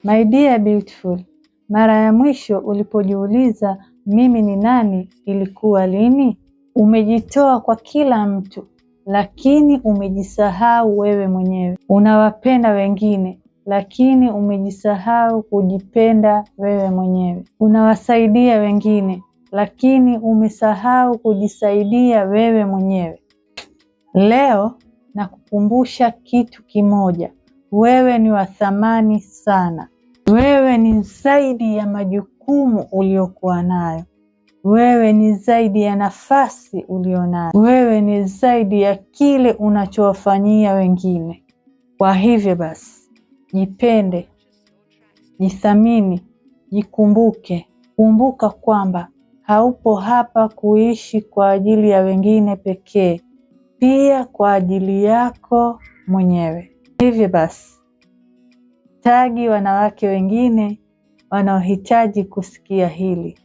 My dear beautiful, mara ya mwisho ulipojiuliza mimi ni nani ilikuwa lini? Umejitoa kwa kila mtu, lakini umejisahau wewe mwenyewe. Unawapenda wengine, lakini umejisahau kujipenda wewe mwenyewe. Unawasaidia wengine, lakini umesahau kujisaidia wewe mwenyewe. Leo nakukumbusha kitu kimoja. Wewe ni wa thamani sana. Wewe ni zaidi ya majukumu uliokuwa nayo. Wewe ni zaidi ya nafasi ulionayo. Wewe ni zaidi ya kile unachowafanyia wengine. Kwa hivyo basi, jipende, jithamini, jikumbuke. Kumbuka kwamba haupo hapa kuishi kwa ajili ya wengine pekee, pia kwa ajili yako mwenyewe. Hivyo basi, tagi wanawake wengine wanaohitaji kusikia hili.